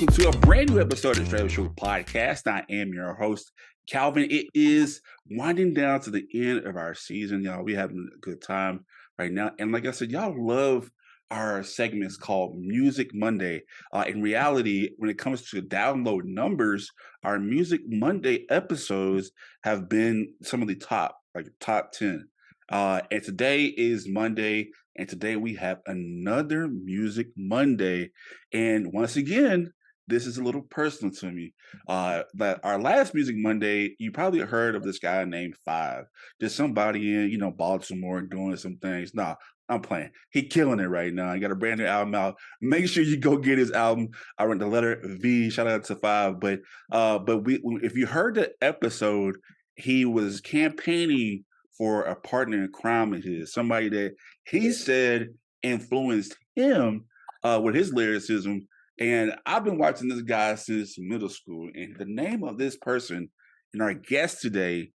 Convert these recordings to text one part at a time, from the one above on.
welcome to a brand new episode of the Trailer Show Podcast. I am your host, Calvin. It is winding down to the end of our season, y'all. We're having a good time right now. And like I said, y'all love our segments called Music Monday. In reality, when it comes to download numbers, our Music Monday episodes have been some of the top 10. And today is Monday, and today we have another Music Monday. And once again, this is a little personal to me. That our last Music Monday, you probably heard of this guy named Five. There's somebody in, Baltimore doing some things. Nah, I'm playing. He killing it right now. He got a brand new album out. Make sure you go get his album. I wrote the letter V. Shout out to Five. But if you heard the episode, he was campaigning for a partner in crime of his, somebody that he said influenced him with his lyricism. And I've been watching this guy since middle school. And the name of this person and our guest today,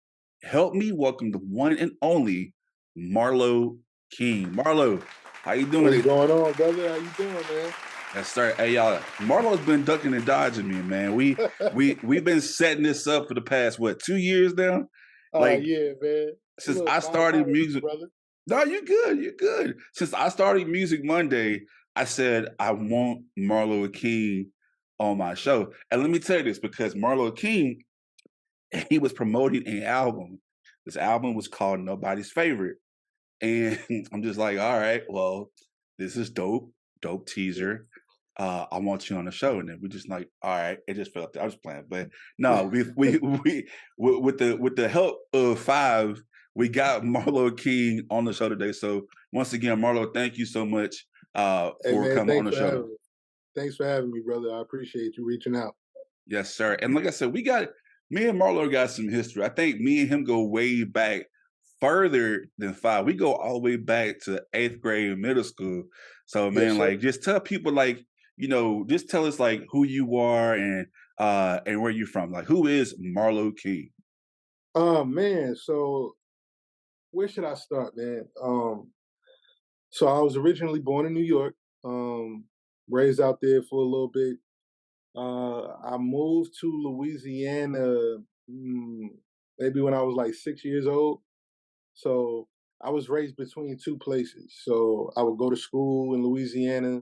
help me welcome the one and only Marlo Kyng. Marlo, how you doing? What's going on, brother? How you doing, man? Yes, sir. Hey, y'all. Marlo's been ducking and dodging me, man. We've been setting this up for the past 2 years now. Yeah, man. Since I started music, brother. No, you're good. You're good. Since I started Music Monday, I said I want Marlo Kyng on my show. And let me tell you this, because Marlo Kyng, he was promoting an album. This album was called Nobody's Favorite. And I'm just like, all right, well, this is dope teaser. I want you on the show. And then we just like, all right, it just felt, I was playing. But no, we with the help of Five, we got Marlo Kyng on the show today. So once again, Marlo, thank you so much for coming on the show. Thanks for having me, brother. I appreciate you reaching out. Yes, sir. And like I said, me and Marlo got some history. I think me and him go way back, further than Five. We go all the way back to 8th grade, middle school. So man, Yes, just tell people just tell us who you are and where you're from. Like, who is Marlo Kyng? Man, so where should I start, man? So I was originally born in New York, raised out there for a little bit. I moved to Louisiana maybe when I was like 6 years old. So I was raised between two places. So I would go to school in Louisiana,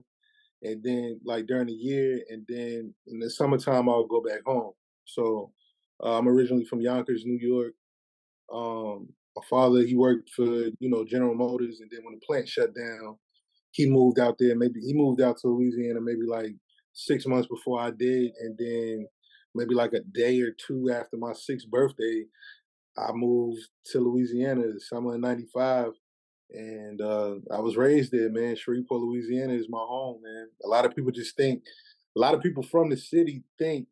and then during the year, and then in the summertime I would go back home. So I'm originally from Yonkers, New York. My father, he worked for General Motors, and then when the plant shut down, he moved out there. Maybe he moved out to Louisiana maybe 6 months before I did, and then maybe a day or two after my 6th birthday, I moved to Louisiana, summer of '95, and I was raised there, man. Shreveport, Louisiana is my home, man. A lot of people from the city think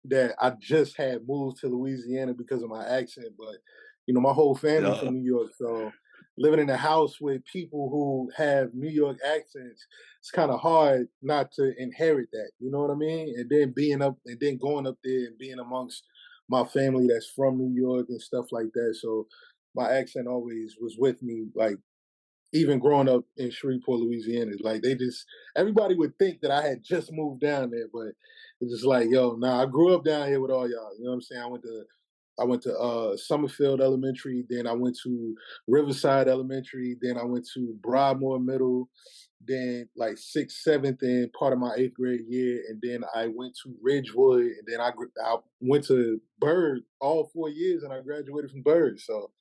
that I just had moved to Louisiana because of my accent, but my whole family from New York, so living in a house with people who have New York accents, it's kind of hard not to inherit that. You know what I mean? And then going up there and being amongst my family that's from New York and stuff like that. So my accent always was with me, even growing up in Shreveport, Louisiana. Everybody would think that I had just moved down there, but it's just I grew up down here with all y'all. You know what I'm saying? I went to Summerfield Elementary, then I went to Riverside Elementary, then I went to Broadmoor Middle, then 6th, 7th, and part of my 8th grade year, and then I went to Ridgewood, and then I went to Byrd all 4 years, and I graduated from Byrd. So,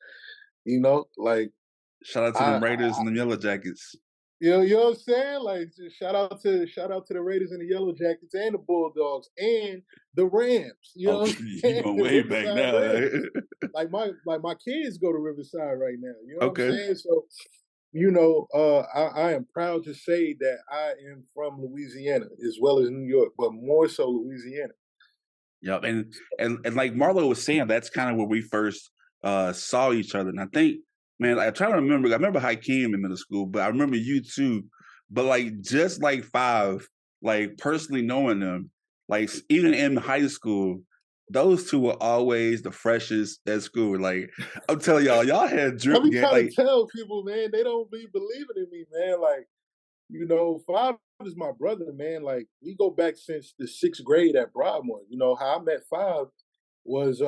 shout out to the Raiders and the Yellow Jackets. You know what I'm saying? Shout out to the Raiders and the Yellow Jackets and the Bulldogs and the Rams. You know what I'm saying? You're going way back now. My kids go to Riverside right now. You know Okay. what I'm saying? So, I am proud to say that I am from Louisiana as well as New York, but more so Louisiana. Yep, and like Marlo was saying, that's kind of where we first saw each other. And I think, man, I try to remember. I remember Hakeem in middle school, but I remember you too. But just like Five, personally knowing them, even in high school, those two were always the freshest at school. I'm telling y'all had drip. I'm trying to tell people, man, they don't be believing in me, man. Five is my brother, man. Like we go back since the sixth grade at Broadmoor. How I met Five was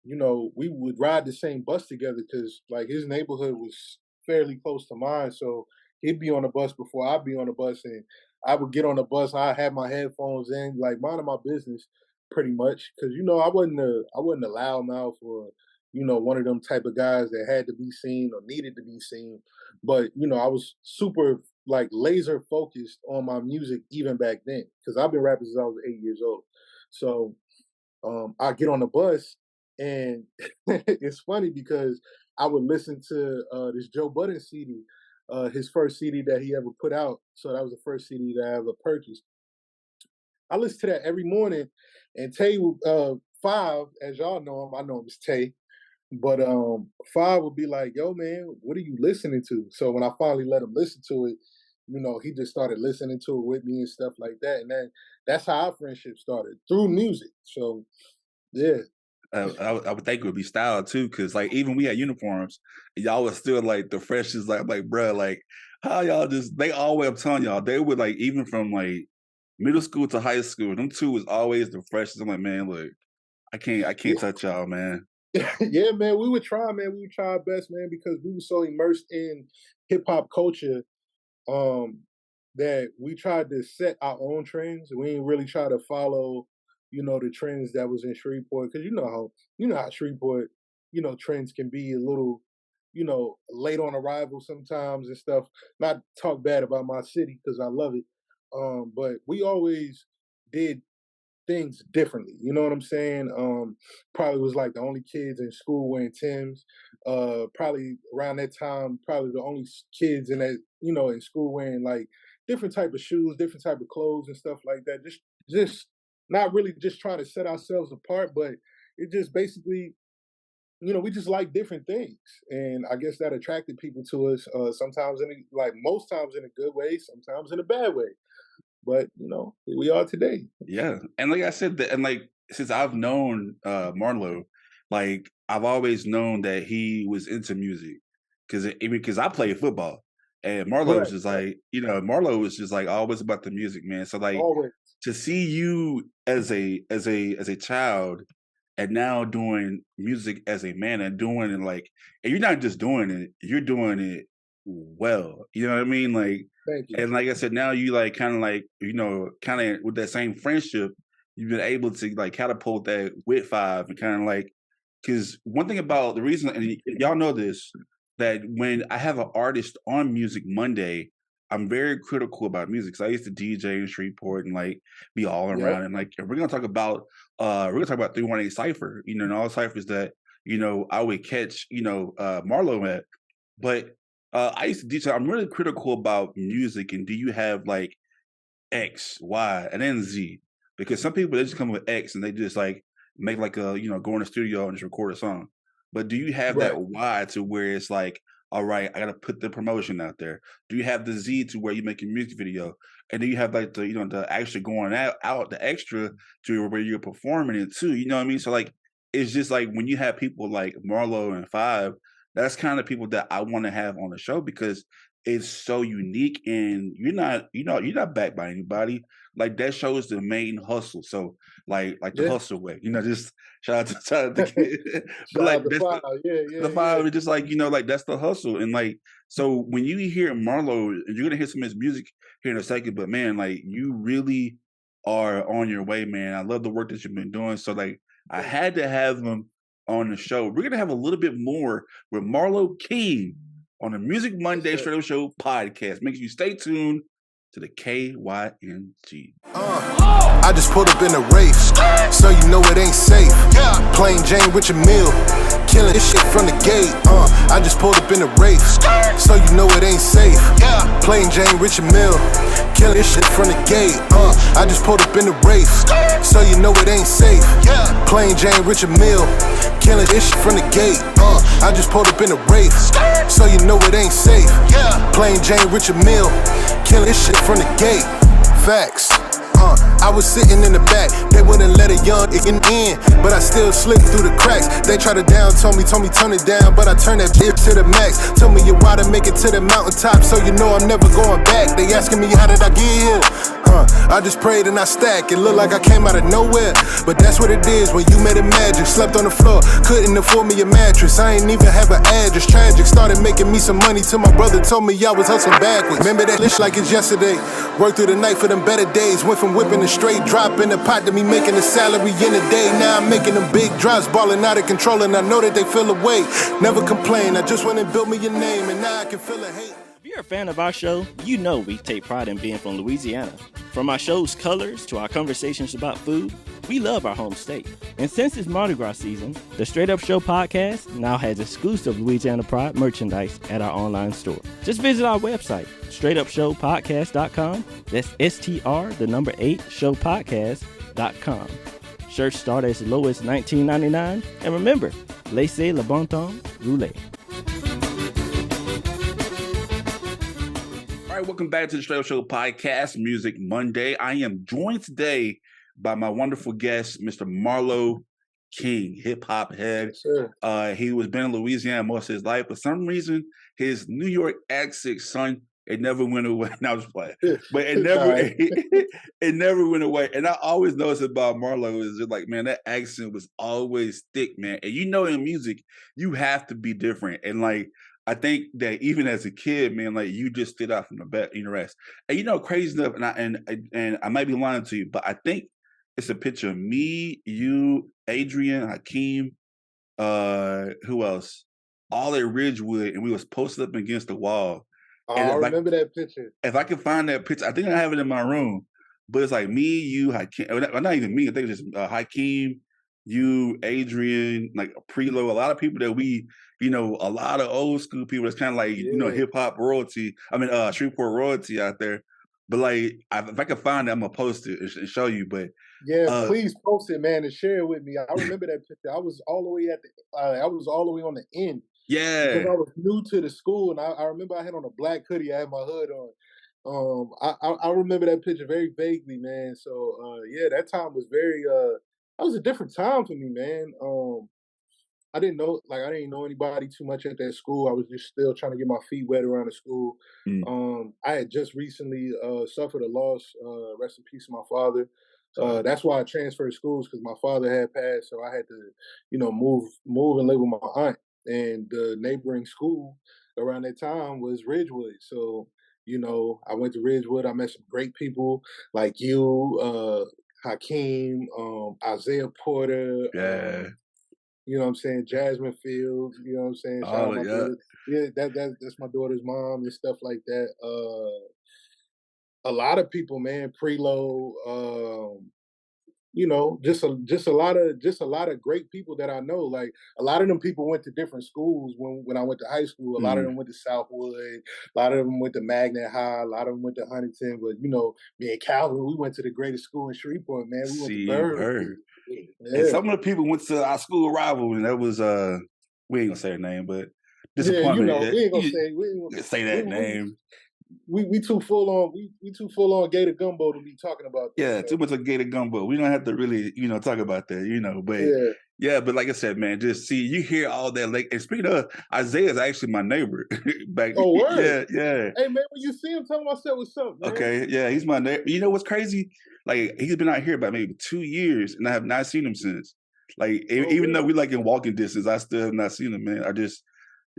we would ride the same bus together because like his neighborhood was fairly close to mine. So he'd be on the bus before I'd be on the bus, and I would get on the bus. I had my headphones in, like minding my business, pretty much, because I wasn't a loudmouth or one of them type of guys that had to be seen or needed to be seen. But I was super like laser focused on my music even back then because I've been rapping since I was 8 years old. So I get on the bus, and it's funny because I would listen to this Joe Budden CD, his first CD that he ever put out. So that was the first CD that I ever purchased. I listen to that every morning, and Tay, Five, as y'all know him, I know him as Tay, but Five would be like, "Yo, man, what are you listening to?" So when I finally let him listen to it, he just started listening to it with me and stuff like that, and then that's how our friendship started through music. So yeah. I would think it would be style too, because like even we had uniforms, and y'all was still like the freshest. Like I'm like, bro, like how y'all just? They always, I'm telling y'all, they would like even from like middle school to high school. Them two was always the freshest. I'm like, man, look, I can't Yeah, touch y'all, man. yeah, man. We would try, man. We would try our best, man, because we were so immersed in hip hop culture um, that we tried to set our own trends. We didn't really try to follow, the trends that was in Shreveport, because you know how Shreveport, trends can be a little, late on arrival sometimes and stuff. Not talk bad about my city because I love it, but we always did things differently. You know what I'm saying? Probably was like the only kids in school wearing Tims. Probably around that time, probably the only kids in that in school wearing like different type of shoes, different type of clothes and stuff like that. Just not really just trying to set ourselves apart, but it just basically. We just like different things, and I guess that attracted people to us. Sometimes like most times in a good way, sometimes in a bad way. But here we are today. Yeah, and like I said, and like since I've known Marlo, like I've always known that he was into music because I played football, and Marlo was Right, just right. like Marlo was just like always about the music, man. So like Always. to see you as a child and now doing music as a man and doing it like, and you're not just doing it, you're doing it well. You know what I mean? Like, Thank you. and like I said, now you like kind of like kind of with that same friendship, you've been able to like catapult that with Five and kind of like because one thing about the reason, and y'all know this, that when I have an artist on Music Monday, I'm very critical about music. So I used to DJ in Shreveport and like be all Yep. around. And like if we're gonna talk about 318 Cypher, and all the ciphers that, I would catch, Marlo at. But I used to DJ. I'm really critical about music. And do you have like X, Y, and then Z? Because some people they just come with X and they just like make like a go in the studio and just record a song. But do you have that Right. Y to where it's like, all right, I gotta put the promotion out there? Do you have the Z to where you make a music video? And then you have like the the actually going out the extra to where you're performing it too. You know what I mean? So like it's just like when you have people like Marlo and Five, that's kind of people that I want to have on the show because it's so unique and you're not backed by anybody. Like that shows the main hustle. So like the Yeah. hustle way, just shout out to kid. But Shout like out to that's Five. Yeah, yeah, the yeah. Five is just like, like that's the hustle. And like so when you hear Marlo, and you're gonna hear some of his music here in a second, but man, like you really are on your way, man. I love the work that you've been doing. So like I Thank you. had to have him on the show. We're gonna have a little bit more with Marlo Kyng on the Music Yes, Monday sir. Straight Up Show podcast. Make sure you stay tuned to the KYNG. I just pulled up in a race, so you know it ain't safe. Plain Jane with your meal, killing this shit from the gate. I just pulled up in a race, so you know it ain't safe. Plain Jane with your meal, killing this shit from the gate. I just pulled up in a race, so you know it ain't safe. Plain Jane with your meal, killing this shit from the gate. I just pulled up in a race, so you know it ain't safe. Plain Jane with your meal, killing this shit from the gate. Facts. I was sitting in the back, they wouldn't let a young in, but I still slipped through the cracks. They tried to down, told me turn it down, but I turned that bitch to the max. Told me you why to make it to the mountaintop, so you know I'm never going back. They asking me how did I get here? I just prayed and I stacked. It looked like I came out of nowhere, but that's what it is when you made it magic. Slept on the floor, couldn't afford me a mattress. I ain't even have an address. Tragic, started making me some money till my brother told me I was hustling backwards. Remember that list like it's yesterday. Worked through the night for them better days. Went from whipping a straight drop in the pot to me making a salary in a day. Now I'm making them big drops, balling out of control, and I know that they feel away. Never complain, I just went and built me a name, and now I can feel a hate. If you're a fan of our show, you know we take pride in being from Louisiana. From our show's colors to our conversations about food, we love our home state. And since it's Mardi Gras season, the Straight Up Show podcast now has exclusive Louisiana Pride merchandise at our online store. Just visit our website, straightupshowpodcast.com. That's STR8 showpodcast.com. Shirts start as low as $19.99. And remember, laissez le bon temps rouler. All right, welcome back to the Straight Up Show podcast, Music Monday. I am joined today by my wonderful guest, Mr. Marlo Kyng, hip hop head. Sure. He was been in Louisiana most of his life. For some reason, his New York accent, son, it never went away. No, I was playing, but it never, it never went away. And I always noticed about Marlo is just like, man, that accent was always thick, man. And you know, in music, you have to be different. And like, I think that even as a kid, man, like you just stood out from the rest. And you know, crazy enough, and I might be lying to you, but I think it's a picture of me, you, Adrian, Hakeem, who else? All at Ridgewood, and we was posted up against the wall. Oh, I remember that picture. If I can find that picture, I think I have it in my room. But it's like me, you, Hakeem. Well, not even me. I think it's just Hakeem, you, Adrian, like Preload. A lot of people that we, you know, a lot of old school people. That's kind of like you know hip hop royalty. I mean, Shreveport royalty out there. But like, if I can find it, I'm gonna post it and show you. But yeah, please post it, man, and share it with me. I remember that picture. I was all the way at the. I was all the way on the end. Yeah, because I was new to the school, and I remember I had on a black hoodie. I had my hood on. I remember that picture very vaguely, man. So yeah, that time was very. That was a different time for me, man. I didn't know anybody too much at that school. I was just still trying to get my feet wet around the school. I had just recently suffered a loss. Rest in peace, my father. That's why I transferred schools because my father had passed, so I had to, you know, move and live with my aunt. And the neighboring school around that time was Ridgewood. So, you know, I went to Ridgewood. I met some great people like you, Hakeem, Isaiah Porter. yeah. You know what I'm saying? Jasmine Fields, you know what I'm saying? Shout out my daughter. Yeah, that's my daughter's mom and stuff like that. A lot of people, man, Preload, you know, just a lot of great people that I know. Like a lot of them people went to different schools when I went to high school. A lot of them went to Southwood, a lot of them went to Magnet High, a lot of them went to Huntington. But you know, me and Calvin, we went to the greatest school in Shreveport, man. We went to Bird. Yeah. And some of the people went to our school rival, and that was we ain't gonna say her name, but disappointment. Yeah, you know, we ain't gonna say that name. We too full on Gator Gumbo to be talking about that. Yeah, too much of Gator Gumbo. We don't have to really, you know, talk about that, you know. But yeah, but like I said, man, just see you hear all that. Like, and speaking of, Isaiah's actually my neighbor back. Oh, word? Yeah. Hey man, when you see him, tell him I said what's up, man. Okay, yeah, he's my neighbor. You know what's crazy? Like he's been out here about maybe 2 years, and I have not seen him since. Like even though we like in walking distance, I still have not seen him, man. I just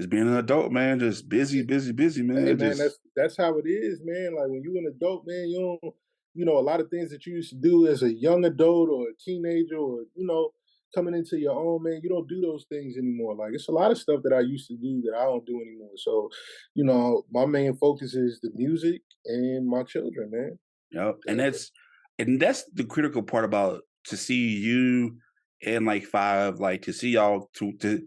being an adult, man, just busy, man. Hey, man, that's how it is, man. Like when you an adult, man, you don't, you know, a lot of things that you used to do as a young adult or a teenager, or you know, coming into your own, man, you don't do those things anymore. Like it's a lot of stuff that I used to do that I don't do anymore. So, you know, my main focus is the music and my children, man. Yep, and that's the critical part about to see you and like Five, like to see y'all to.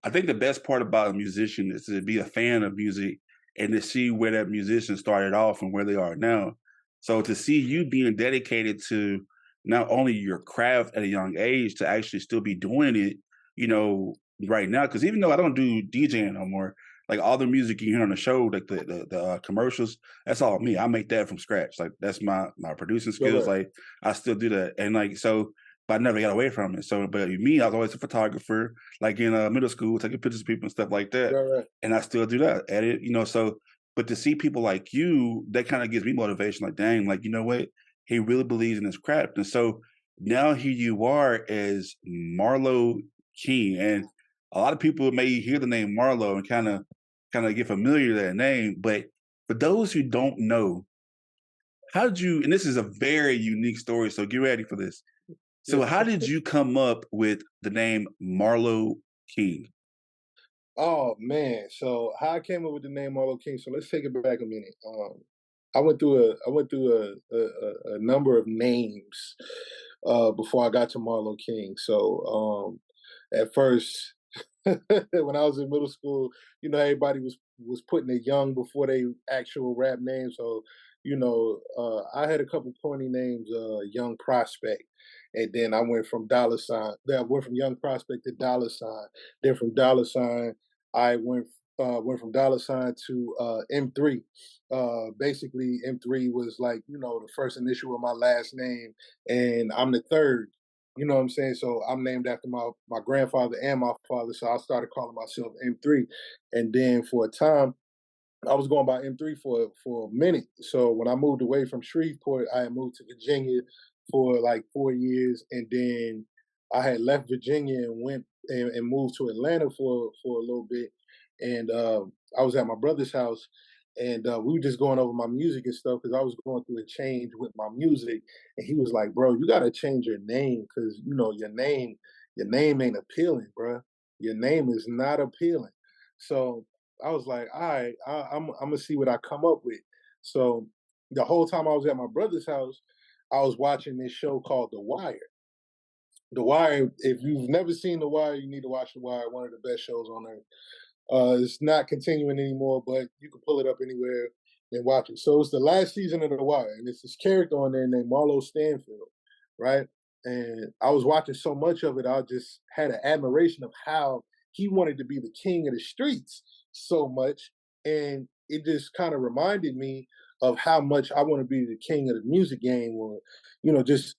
I think the best part about a musician is to be a fan of music and to see where that musician started off and where they are now. So to see you being dedicated to not only your craft at a young age, to actually still be doing it, you know, right now. Because even though I don't do DJing no more, Like all the music you hear on the show, like the commercials, that's all me. I make that from scratch. Like that's my producing skills. Correct. Like I still do that, and like so, but I never got away from it. So, but me, I was always a photographer, like in middle school, taking pictures of people and stuff like that, Right, right. and I still do that. Edit, so. But to see people like you, that kind of gives me motivation. Like, dang, like you know what? He really believes in his craft, and so now here you are as Marlo Kyng, and a lot of people may hear the name Marlo and kind of get familiar with that name. But for those who don't know, how did you? And this is a very unique story, so get ready for this. So, Yeah. how did you come up with the name Marlo Kyng? Oh man, so how I came up with the name Marlo King. So let's take it back a minute. I went through a number of names before I got to Marlo King. So at first, when I was in middle school, everybody was putting it young before they actual rap names. So I had a couple corny names, Young Prospect, and then I went from dollar sign. Then I went from Young Prospect to dollar sign. Then from dollar sign, I went from dollar sign to M3. Basically, M3 was like the first initial of my last name, and I'm the third. You know what I'm saying? So I'm named after my grandfather and my father. So I started calling myself M3, and then for a time I was going by M3 for a minute. So when I moved away from Shreveport, I had moved to Virginia for like 4 years, and then I had left Virginia and went and moved to Atlanta for a little bit. And I was at my brother's house, and we were just going over my music and stuff because I was going through a change with my music. And he was like, "Bro, you got to change your name because your name ain't appealing, bro. Your name is not appealing." So I was like, all right, I'm gonna see what I come up with. So the whole time I was at my brother's house, I was watching this show called The Wire. The Wire, if you've never seen The Wire, you need to watch The Wire, one of the best shows on earth. It's not continuing anymore, but you can pull it up anywhere and watch it. So it's the last season of The Wire, and it's this character on there named Marlo Stanfield, right? And I was watching so much of it, I just had an admiration of how he wanted to be the king of the streets so much, and it just kind of reminded me of how much I want to be the king of the music game, or just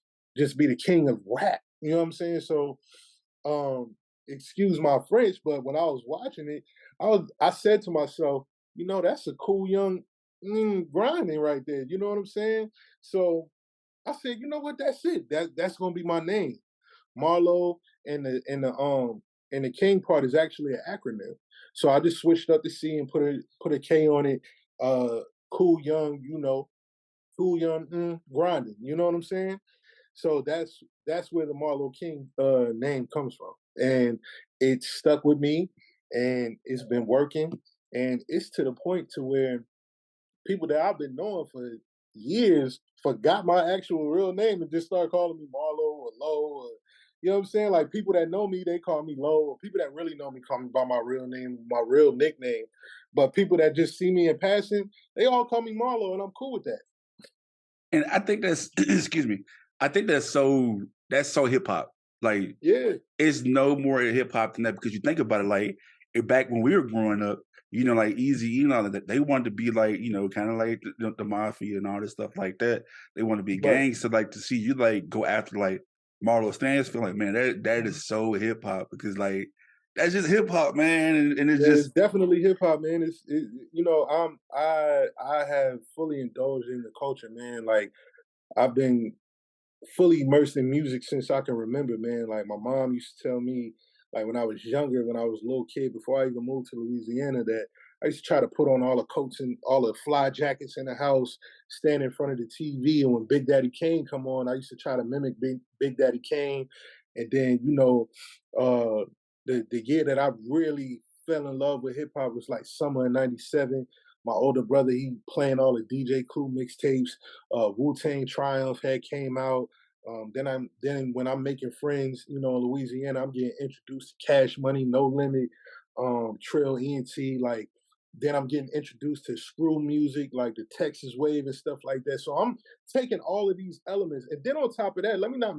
be the king of rap. You know what I'm saying? So excuse my French, but when I was watching it, I said to myself, that's a cool young grinding right there. You know what I'm saying? So I said, you know what, that's it. That's gonna be my name. Marlo and the King part is actually an acronym. So I just switched up the C and put a K on it. Cool young, cool young grinding. You know what I'm saying? So that's where the Marlo King name comes from, and it stuck with me, and it's been working, and it's to the point to where people that I've been knowing for years forgot my actual real name and just start calling me Marlo or Lo, or you know what I'm saying? Like people that know me, they call me Lo, or people that really know me call me by my real name, my real nickname. But people that just see me in passing, they all call me Marlo, and I'm cool with that. And I think that's excuse me. I think that's so hip hop. Like Yeah, it's no more hip hop than that because you think about it, like back when we were growing up, like Easy, that they wanted to be like, kind of like the mafia and all this stuff like that. They want to be right. gangs. So like to see you like go after like Marlo Stansfield, like man, that is so hip hop because like that's just hip hop, man, and it's Yeah, it's just definitely hip hop, man. I have fully indulged in the culture, man. Like I've been fully immersed in music since I can remember, man. Like my mom used to tell me, like when I was younger, when I was a little kid, before I even moved to Louisiana, that I used to try to put on all the coats and all the fly jackets in the house, stand in front of the TV, and when Big Daddy Kane come on, I used to try to mimic Big Daddy Kane. And then, the year that I really fell in love with hip hop was like summer of '97. My older brother, he playing all the DJ Clue mixtapes. Wu Tang Triumph had came out. Then when I'm making friends, in Louisiana, I'm getting introduced to Cash Money, No Limit, Trill ENT. Like Then I'm getting introduced to screw music, like the Texas wave and stuff like that. So I'm taking all of these elements, and then on top of that, let me not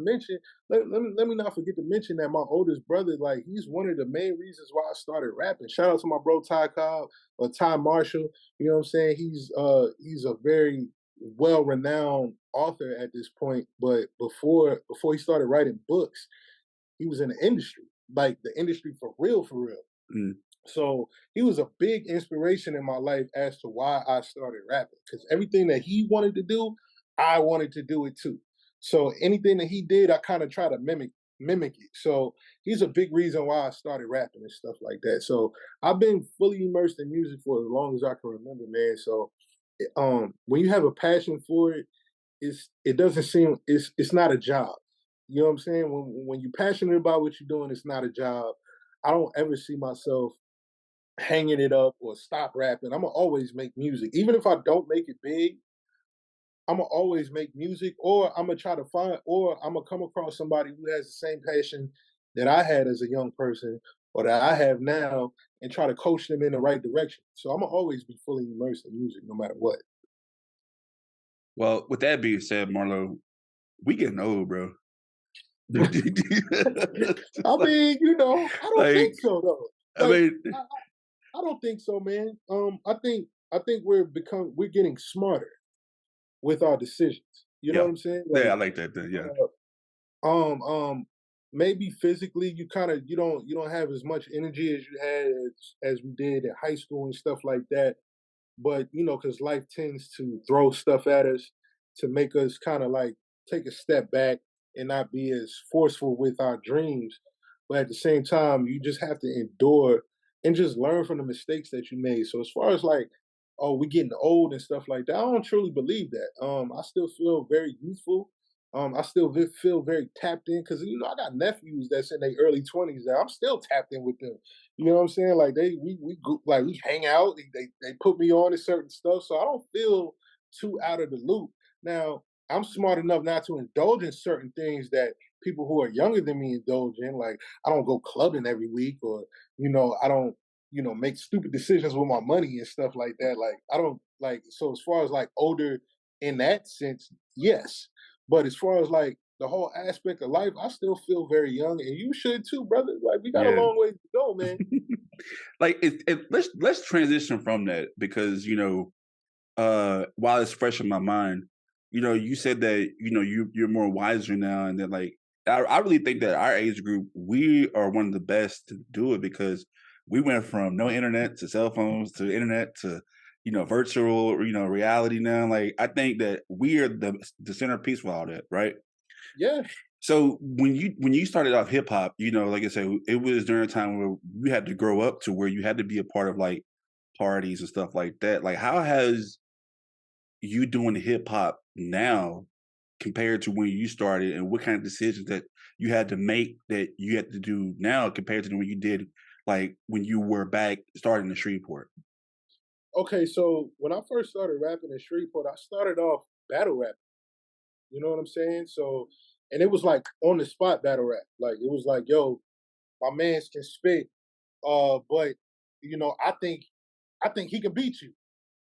forget to mention that my oldest brother, like he's one of the main reasons why I started rapping. Shout out to my bro Ty Cobb or Ty Marshall. You know what I'm saying? He's a very well renowned author at this point, but before he started writing books, he was in the industry, like the industry for real, for real. Mm. So he was a big inspiration in my life as to why I started rapping. Because everything that he wanted to do, I wanted to do it too. So anything that he did, I kind of try to mimic it. So he's a big reason why I started rapping and stuff like that. So I've been fully immersed in music for as long as I can remember, man. So when you have a passion for it, it doesn't seem it's not a job. You know what I'm saying? When you're passionate about what you're doing, it's not a job. I don't ever see myself hanging it up or stop rapping. I'm gonna always make music, even if I don't make it big. I'm gonna always make music, or I'm gonna try to find, or I'm gonna come across somebody who has the same passion that I had as a young person, or that I have now, and try to coach them in the right direction. So I'm gonna always be fully immersed in music, no matter what. Well, with that being said, Marlo, we getting old, bro. I mean, I don't like, think so though. I Like, mean, I don't think so, man. I think we're getting smarter with our decisions. You know yeah, what I'm saying? yeah, I Like, like that. Yeah, maybe physically you don't have as much energy as you had as we did in high school and stuff like that. But because life tends to throw stuff at us to make us kind of like take a step back and not be as forceful with our dreams. But at the same time, you just have to endure and just learn from the mistakes that you made. So as far as like, oh, we getting old and stuff like that, I don't truly believe that. I still feel very youthful. I still feel very tapped in because I got nephews that's in their early 20s that I'm still tapped in with them. You know what I'm saying? Like we hang out. They put me on to certain stuff, so I don't feel too out of the loop. Now I'm smart enough not to indulge in certain things that people who are younger than me indulge in. Like I don't go clubbing every week, or I don't make stupid decisions with my money and stuff like that. Like I don't like. So as far as like older in that sense, yes. But as far as like the whole aspect of life, I still feel very young, and you should too, brother. Like we got a yeah. long way to go, man. Like, let's transition from that because while it's fresh in my mind, you said that you're more wiser now, and then like I really think that our age group we are one of the best to do it because we went from no internet to cell phones to internet to virtual reality now. Like I think that we are the centerpiece for all that, right? Yeah. So when you started off hip hop, like I said, it was during a time where you had to grow up to where you had to be a part of like parties and stuff like that. Like how has you doing hip hop now compared to when you started, and what kind of decisions that you had to make that you had to do now compared to when you did like when you were back starting in Shreveport? Okay, so when I first started rapping in Shreveport, I started off battle rap. You know what I'm saying? So, and it was like on the spot battle rap. Like it was like, yo, my man's can spit, but I think he can beat you.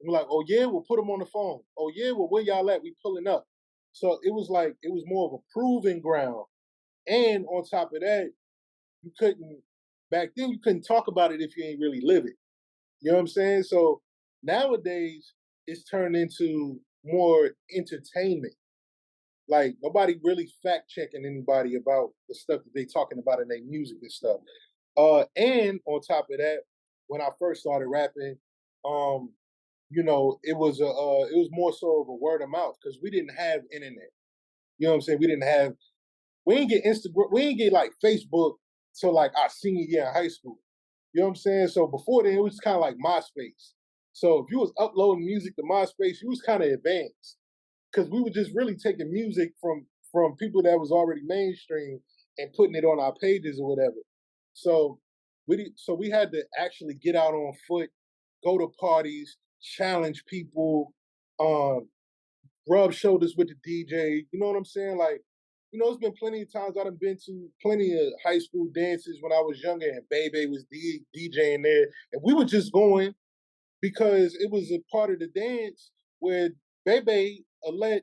And we're like, oh yeah, we'll put him on the phone. Oh yeah, well where y'all at? We pulling up. So it was like it was more of a proving ground. And on top of that, you couldn't back then you couldn't talk about it if you ain't really live it. You know what I'm saying? So nowadays it's turned into more entertainment. Like nobody really fact checking anybody about the stuff that they talking about in their music and stuff. And on top of that, when I first started rapping, um, it was more so of a word of mouth because we didn't have internet. You know what I'm saying? We didn't get Instagram, we didn't get like Facebook till like our senior year in high school. You know what I'm saying? So before then, it was kind of like MySpace. So if you was uploading music to MySpace, you was kind of advanced because we were just really taking music from people that was already mainstream and putting it on our pages or whatever. So we had to actually get out on foot, go to parties, challenge people, um, rub shoulders with the DJ. You know what I'm saying? Like, it's been plenty of times I've been to plenty of high school dances when I was younger, and Bebe was DJing there, and we were just going. because it was a part of the dance where Bebe let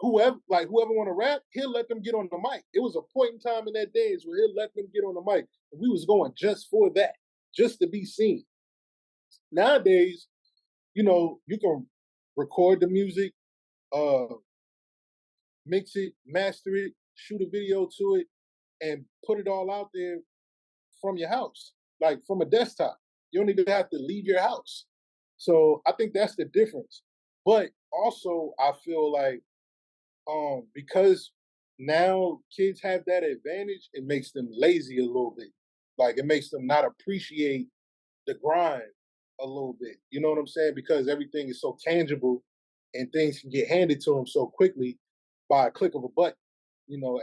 whoever want to rap, he'll let them get on the mic. It was a point in time in that dance where he'll let them get on the mic. And we was going just for that, just to be seen. Nowadays, you can record the music, mix it, master it, shoot a video to it, and put it all out there from your house, like from a desktop. You don't even have to leave your house. So I think that's the difference. But also, I feel like because now kids have that advantage, it makes them lazy a little bit. Like it makes them not appreciate the grind a little bit. You know what I'm saying? Because everything is so tangible and things can get handed to them so quickly by a click of a button.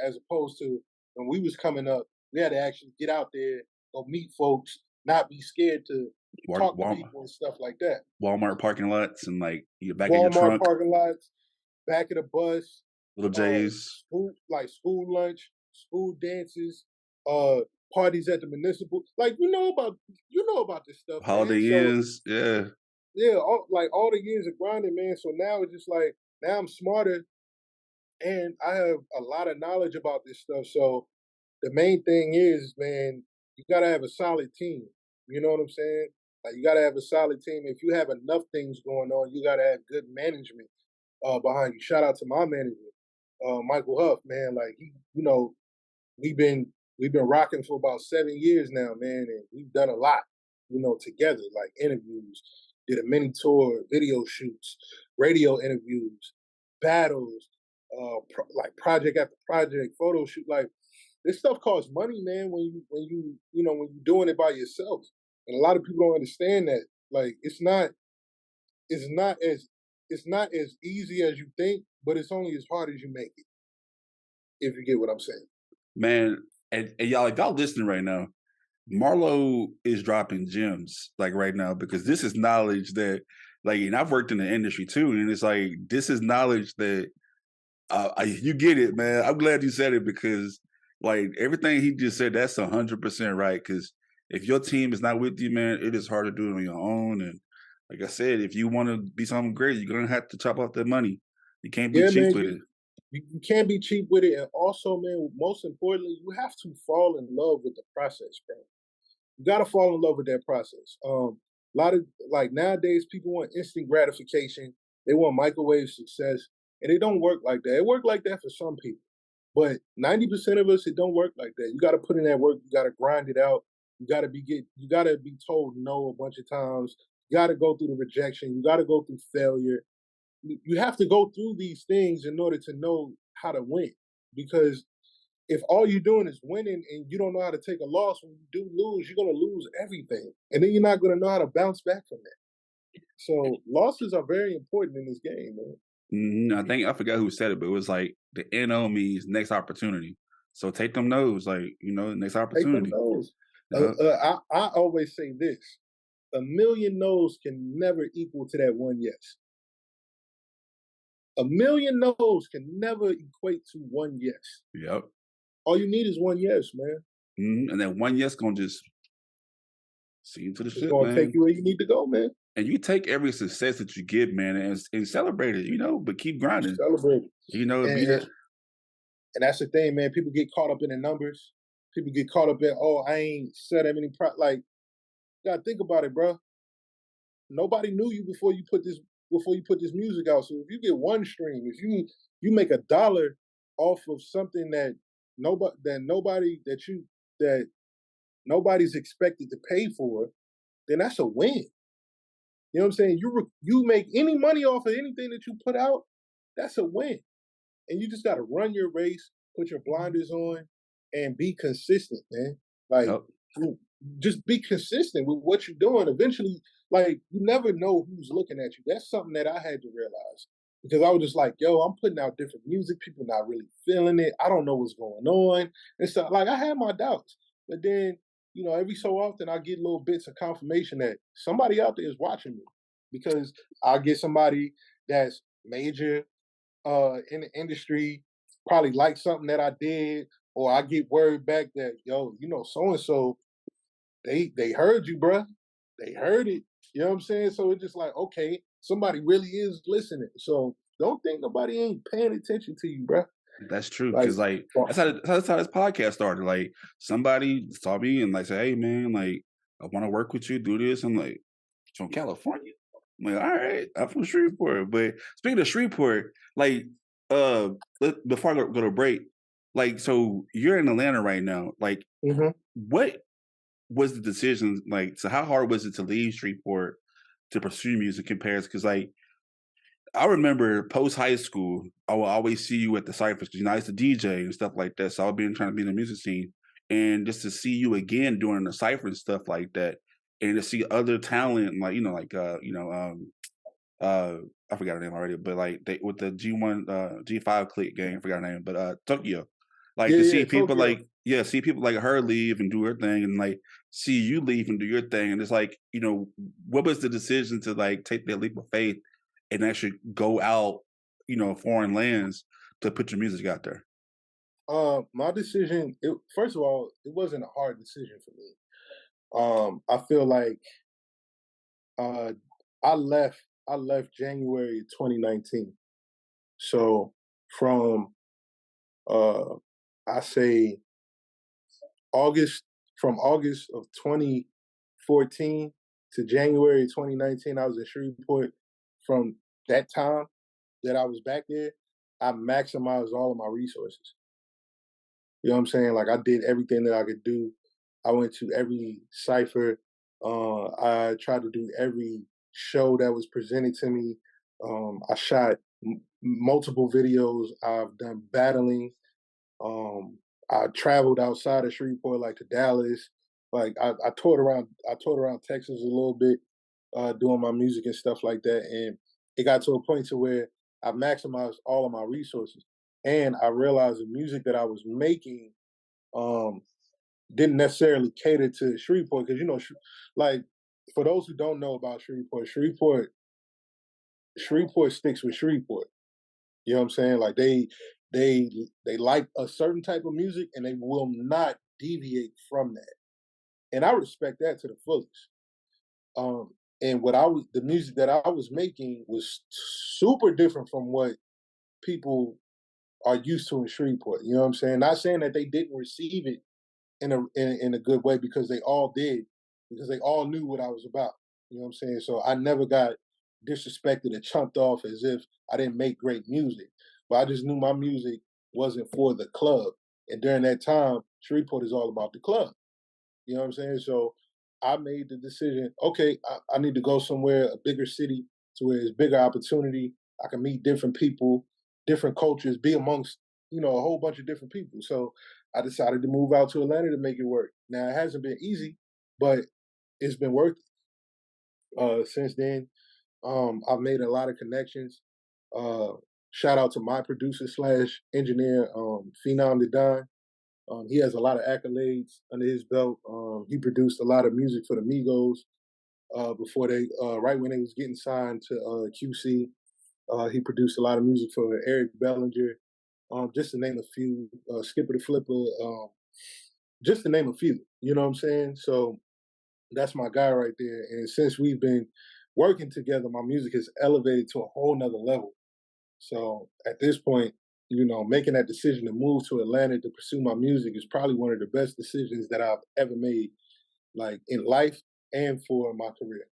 As opposed to when we was coming up, we had to actually get out there, go meet folks, not be scared to talk to people and stuff like that. Walmart parking lots and like you're back in your Walmart trunk. parking lots, back of the bus, Little J's, school lunch, school dances, parties at the municipal. Like you know about this stuff. Holiday Inns, yeah. Yeah, all the years of grinding, man. So now it's just like now I'm smarter, and I have a lot of knowledge about this stuff. So the main thing is, man, you gotta have a solid team. You know what I'm saying? Like you gotta have a solid team. If you have enough things going on, you gotta have good management behind you. Shout out to my manager, Michael Huff, man. Like we've been rocking for about 7 years now, man, and we've done a lot, together, like interviews, did a mini tour, video shoots, radio interviews, battles, like project after project, photo shoot. Like this stuff costs money, man. When you're doing it by yourself, and a lot of people don't understand that. Like it's not as easy as you think, but it's only as hard as you make it. If you get what I'm saying, man. And y'all, if y'all listening right now, Marlo is dropping gems like right now because this is knowledge that, like, and I've worked in the industry too, and it's like this is knowledge that you get it, man. I'm glad you said it because, like, everything he just said, that's 100% right. Because if your team is not with you, man, it is hard to do it on your own. And like I said, if you want to be something great, you're gonna have to chop off that money. You can't be cheap with it. You can't be cheap with it, and also, man, most importantly, you have to fall in love with the process, bro. You got to fall in love with that process. A lot of nowadays, people want instant gratification. They want microwave success, and it don't work like that. It worked like that for some people, but 90% of us, it don't work like that. You got to put in that work. You got to grind it out. You got to be told no a bunch of times. You got to go through the rejection. You got to go through failure. You have to go through these things in order to know how to win. Because if all you're doing is winning and you don't know how to take a loss, when you do lose, you're going to lose everything. And then you're not going to know how to bounce back from that. So losses are very important in this game, man. I forgot who said it, but it was like the NO means next opportunity. So take them no's, like, next opportunity. Take them no's. I always say this. 1,000,000 no's can never equal to that one yes. 1,000,000 no's can never equate to one yes. Yep. All you need is one yes, man. And that one yes gonna just see you to the ship, man. It's gonna take you where you need to go, man. And you take every success that you get, man, and celebrate it, but keep grinding. Celebrate it. And that's the thing, man. People get caught up in the numbers. People get caught up in, I ain't set that many like, you gotta think about it, bro. Nobody knew you before you put this music out. So if you get one stream, if you make $1 off of something that nobody's expected to pay for, then that's a win. You know what I'm saying? You make any money off of anything that you put out, that's a win. And you just got to run your race, put your blinders on, and be consistent, man. Like, just be consistent with what you're doing. Eventually, like, you never know who's looking at you. That's something that I had to realize. Because I was just like, I'm putting out different music. People not really feeling it. I don't know what's going on. And so, like, I had my doubts. But then, every so often I get little bits of confirmation that somebody out there is watching me. Because I get somebody that's major in the industry, probably like something that I did, or I get word back that, so-and-so, they heard you, bruh. They heard it. You know what I'm saying? So it's just like, okay, somebody really is listening. So don't think nobody ain't paying attention to you, bro. That's true, Like, because like that's how this podcast started. Like somebody saw me and like said, "Hey man, like I want to work with you, do this." I'm like, "From California?" I'm like, "All right, I'm from Shreveport." But speaking of Shreveport, like before I go to break, like so you're in Atlanta right now. Like, mhm. what was the decision like? So how hard was it to leave Shreveport to pursue music compared? Because like I remember post high school, I would always see you at the ciphers because I used to DJ and stuff like that. So I've been trying to be in the music scene, and just to see you again doing the cipher and stuff like that, and to see other talent like uh I forgot her name already, but like they with the G1 G5 click gang, I forgot her name, but Tokyo. Like Yeah, to yeah, see people Tokyo. see people like her leave and do her thing and like see you leave and do your thing. And it's like, what was the decision to like take that leap of faith and actually go out, foreign lands to put your music out there? My decision, first of all, it wasn't a hard decision for me. I feel like uh I left January 2019. So from uh I say August from August of 2014 to January 2019, I was in Shreveport. From that time that I was back there, I maximized all of my resources. You know what I'm saying? Like I did everything that I could do. I went to every cipher. I tried to do every show that was presented to me. I shot multiple videos. I've done battling. Um, I traveled outside of Shreveport, like to Dallas. Like I toured around. I toured around Texas a little bit, doing my music and stuff like that. And it got to a point to where I maximized all of my resources, and I realized the music that I was making um, didn't necessarily cater to Shreveport because like for those who don't know about Shreveport sticks with Shreveport. You know what I'm saying? Like they like a certain type of music and they will not deviate from that. And I respect that to the fullest. And the music that I was making was super different from what people are used to in Shreveport. You know what I'm saying? Not saying that they didn't receive it in a good way because they all did, because they all knew what I was about. You know what I'm saying? So I never got disrespected or chumped off as if I didn't make great music. But I just knew my music wasn't for the club. And during that time, Shreveport is all about the club. You know what I'm saying? So I made the decision, okay, I need to go somewhere, a bigger city, to where there's bigger opportunity. I can meet different people, different cultures, be amongst, a whole bunch of different people. So I decided to move out to Atlanta to make it work. Now it hasn't been easy, but it's been worth it. Since then. I've made a lot of connections. Uh, Shout out to my producer slash engineer, Phenom the Don. He has a lot of accolades under his belt. He produced a lot of music for the Migos before right when they was getting signed to QC. He produced a lot of music for Eric Bellinger, just to name a few. Skipper the Flipper, just to name a few. You know what I'm saying? So that's my guy right there. And since we've been working together, my music has elevated to a whole nother level. So at this point, making that decision to move to Atlanta to pursue my music is probably one of the best decisions that I've ever made, like in life and for my career.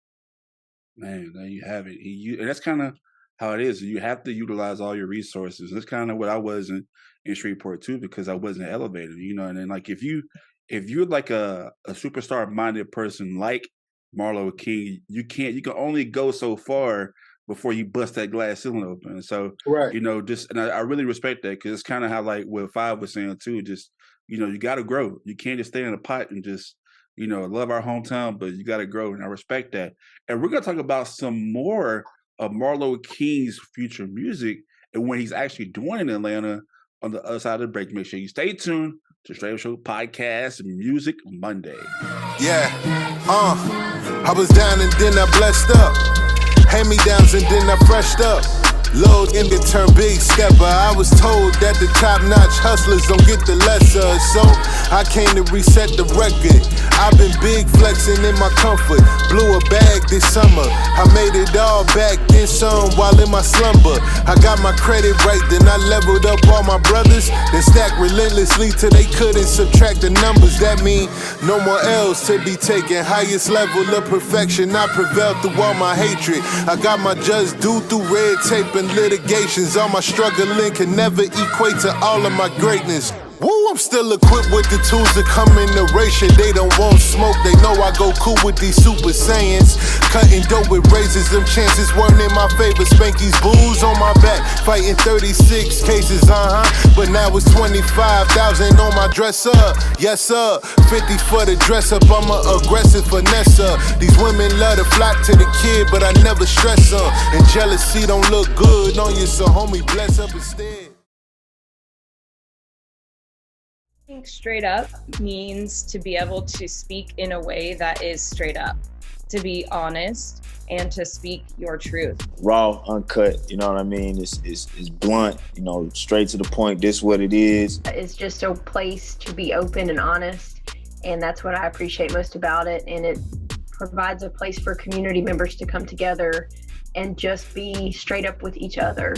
Man, there you have it. And that's kind of how it is. You have to utilize all your resources. That's kind of what I was in Shreveport too, because I wasn't elevated, and then like if you're like a superstar minded person like Marlo Kyng, you can only go so far before you bust that glass ceiling open. So, Right. and I really respect that because it's kind of how like what Five was saying too, just, you got to grow. You can't just stay in a pot and just, love our hometown, but you got to grow. And I respect that. And we're going to talk about some more of Marlo Kyng's future music and when he's actually doing in Atlanta on the other side of the break. Make sure you stay tuned to Straight Up Show Podcast Music Monday. Yeah, I was down and then I blessed up. Hand-me-downs and then I freshed up. Load in the turn big stepper. I was told that the top-notch hustlers don't get the lesser. So I came to reset the record. I've been big flexing in my comfort. Blew a bag this summer. I made it all back, then some while in my slumber. I got my credit right, then I leveled up all my brothers. Then stacked relentlessly till they couldn't subtract the numbers. That mean no more L's to be taken. Highest level of perfection, I prevailed through all my hatred. I got my just due through red tape and litigations. All my struggling can never equate to all of my greatness. Woo, I'm still equipped with the tools that come in the ratio. They don't want smoke, they know I go cool with these super saiyans. Cutting dope with razors, them chances weren't in my favor. Spanky's booze on my back, fighting 36 cases, But now it's 25,000 on my dress up. Yes sir, 50 for the dress up, I'm a aggressive finesse. These women love to flock to the kid, but I never stress them. And jealousy don't look good on you, so homie bless up instead. I think straight up means to be able to speak in a way that is straight up, to be honest and to speak your truth. Raw, uncut, you know what I mean? It's blunt, you know, straight to the point. This what it is. It's just a place to be open and honest, and that's what I appreciate most about it. And it provides a place for community members to come together and just be straight up with each other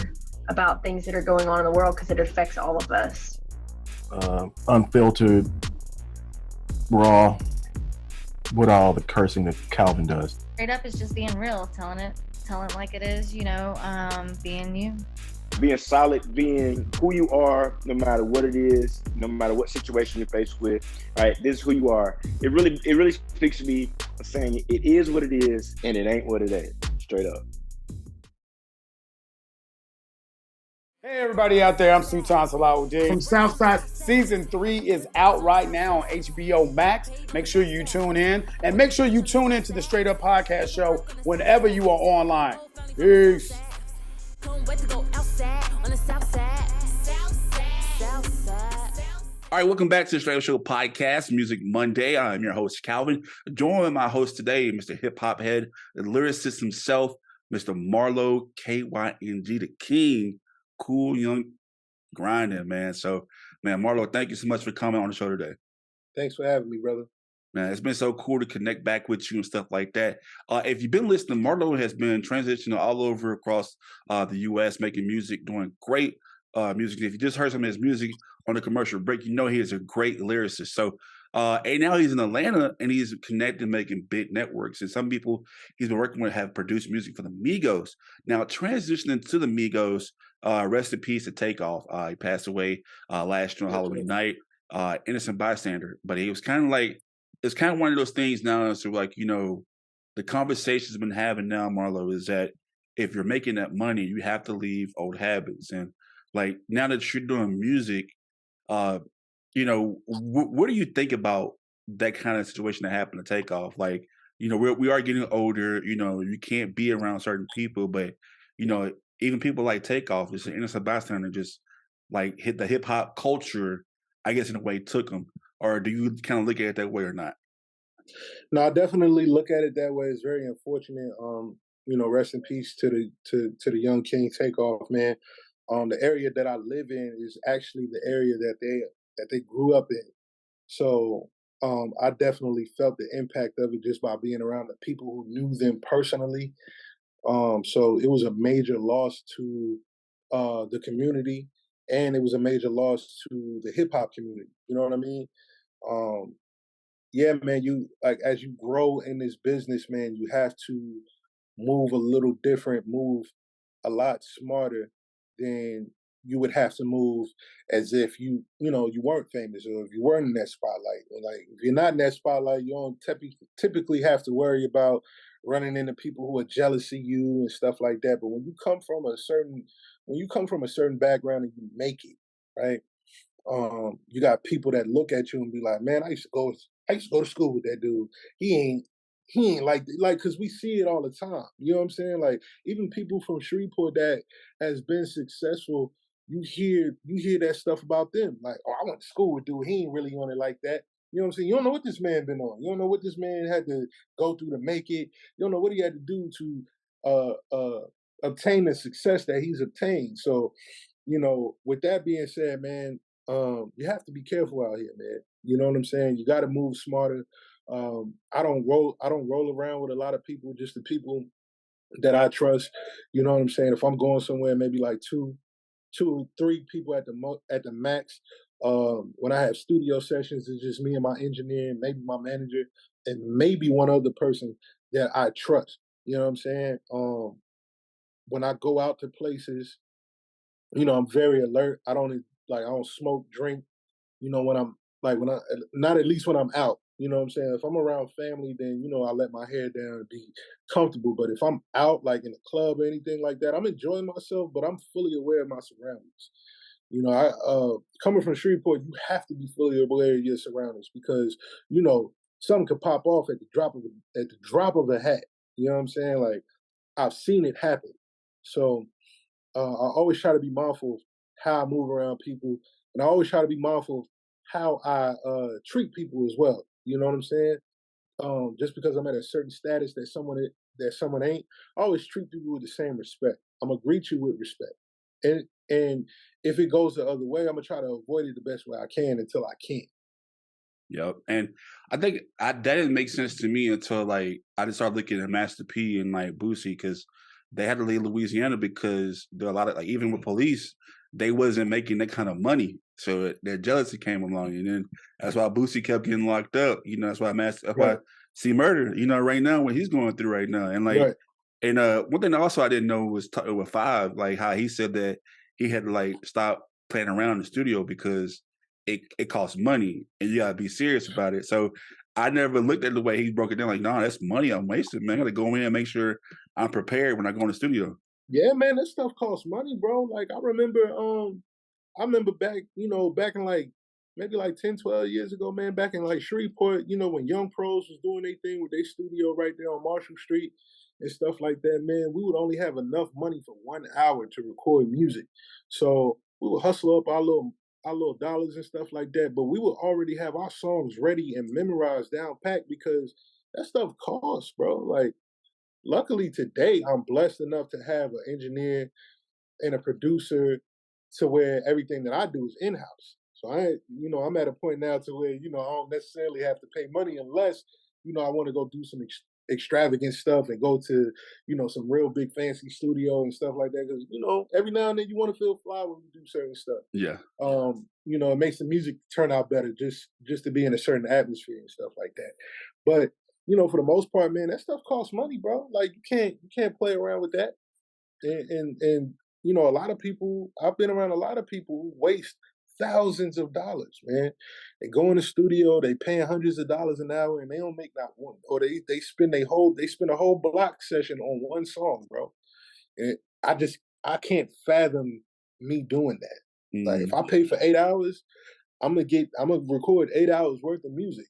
about things that are going on in the world, because it affects all of us. Unfiltered, raw, with all the cursing that Calvin does. Straight up is just being real, telling it like it is, you know, being you. Being solid, being who you are, no matter what it is, no matter what situation you're faced with, right? This is who you are. It really speaks to me, saying it is what it is and it ain't what it ain't, straight up. Hey everybody out there, I'm Sultan Salahuddin from Southside. Season 3 is out right now on HBO Max. Make sure you tune in, and make sure you tune in to the Straight Up Podcast Show whenever you are online. Peace. All right, welcome back to the Straight Up Show Podcast, Music Monday. I'm your host, Calvin. Joined with my host today, Mr. Hip Hop Head, the lyricist himself, Mr. Marlo Kyng, the King. Cool, young, grinding, man. So, man, Marlo, thank you so much for coming on the show today. Thanks for having me, brother. Man, it's been so cool to connect back with you and stuff like that. If you've been listening, Marlo has been transitioning all over across the U.S., making music, doing great music. If you just heard some of his music on the commercial break, you know he is a great lyricist. So, and now he's in Atlanta and he's connected, making big networks. And some people he's been working with have produced music for the Migos. Now, transitioning to the Migos, rest in peace to Takeoff. He passed away last year on Halloween night. Innocent bystander, but he was kind of like, it's kind of one of those things now. So like, you know, the conversations been having now, Marlo, is that if you're making that money, you have to leave old habits. And like now that you're doing music, you know, what do you think about that kind of situation that happened to Takeoff? Like, you know, we are getting older. You know, you can't be around certain people, but you know, even people like Takeoff, just an innocent bystander, just like hit the hip hop culture, I guess in a way took them. Or do you kind of look at it that way or not? No, I definitely look at it that way. It's very unfortunate. You know, rest in peace to the young King Takeoff, man. The area that I live in is actually the area that they grew up in. So I definitely felt the impact of it just by being around the people who knew them personally. So it was a major loss to the community, and it was a major loss to the hip hop community. You know what I mean? Yeah, man, you like as you grow in this business, man, you have to move a little different, move a lot smarter than you would have to move as if you know, you weren't famous or if you weren't in that spotlight. Like if you're not in that spotlight, you don't typically have to worry about running into people who are jealous of you and stuff like that. But when you come from a certain background and you make it, right? You got people that look at you and be like, man, I used to go to school with that dude. He ain't like because we see it all the time. You know what I'm saying? Like even people from Shreveport that has been successful, you hear that stuff about them. Like, oh, I went to school with dude. He ain't really on it like that. You know what I'm saying? You don't know what this man been on. You don't know what this man had to go through to make it. You don't know what he had to do to obtain the success that he's obtained. So, you know, with that being said, man, you have to be careful out here, man. You know what I'm saying? You got to move smarter. I don't roll around with a lot of people, just the people that I trust. You know what I'm saying? If I'm going somewhere, maybe like two or three people at the max. When I have studio sessions, it's just me and my engineer, maybe my manager, and maybe one other person that I trust. You know what I'm saying? When I go out to places, I'm very alert. I don't smoke, drink. When I'm when I not at least when I'm out. You know what I'm saying? If I'm around family, then I let my hair down and be comfortable. But if I'm out like in a club or anything like that, I'm enjoying myself, but I'm fully aware of my surroundings. I coming from Shreveport, you have to be fully aware of your surroundings because something could pop off at the drop of a hat. You know what I'm saying? Like I've seen it happen. So I always try to be mindful of how I move around people, and I always try to be mindful of how I treat people as well. You know what I'm saying? Just because I'm at a certain status that someone ain't, I always treat people with the same respect. I'm gonna greet you with respect, and if it goes the other way, I'm gonna try to avoid it the best way I can until I can. Yep. And I think that didn't make sense to me until like I just started looking at Master P and like Boosie because they had to leave Louisiana because there are a lot of like even with police, they wasn't making that kind of money. So their jealousy came along, and then that's why Boosie kept getting locked up. That's why Right, see murder. Right now what he's going through right now, and like right. and one thing also I didn't know was with Five, like how he said that he had to like stop playing around in the studio because it costs money and you gotta be serious about it. So I never looked at the way he broke it down. Like, no, that's money I'm wasting, man. I gotta go in and make sure I'm prepared when I go in the studio. Yeah, man, that stuff costs money, bro. Like I remember back, back in like maybe like 10, 12 years ago, man, back in like Shreveport, when Young Pros was doing their thing with their studio right there on Marshall Street and stuff like that, man, we would only have enough money for 1 hour to record music. So we would hustle up our little dollars and stuff like that, but we would already have our songs ready and memorized down packed because that stuff costs, bro. Like luckily today I'm blessed enough to have an engineer and a producer to where everything that I do is in house. So I'm at a point now to where I don't necessarily have to pay money unless I want to go do some extravagant stuff and go to some real big fancy studio and stuff like that. Because every now and then you want to feel fly when you do certain stuff. Yeah. It makes the music turn out better just to be in a certain atmosphere and stuff like that. But for the most part, man, that stuff costs money, bro. Like you can't play around with that. And a lot of people, I've been around a lot of people who waste thousands of dollars, man. They go in the studio, they paying hundreds of dollars an hour, and they don't make not one. Or they spend a whole block session on one song, bro. And I can't fathom me doing that. Like if Mm. I pay for 8 hours, I'm gonna record 8 hours worth of music.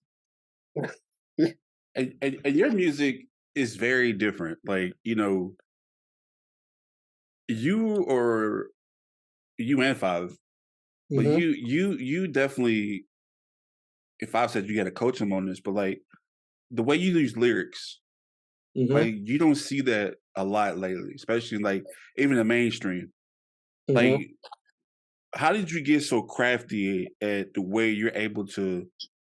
And your music is very different. Like, you or you and Five, but Hmm. you definitely if Five said you gotta coach him on this, but like the way you use lyrics, Hmm. like you don't see that a lot lately, especially like even the mainstream. Like, Hmm. how did you get so crafty at the way you're able to,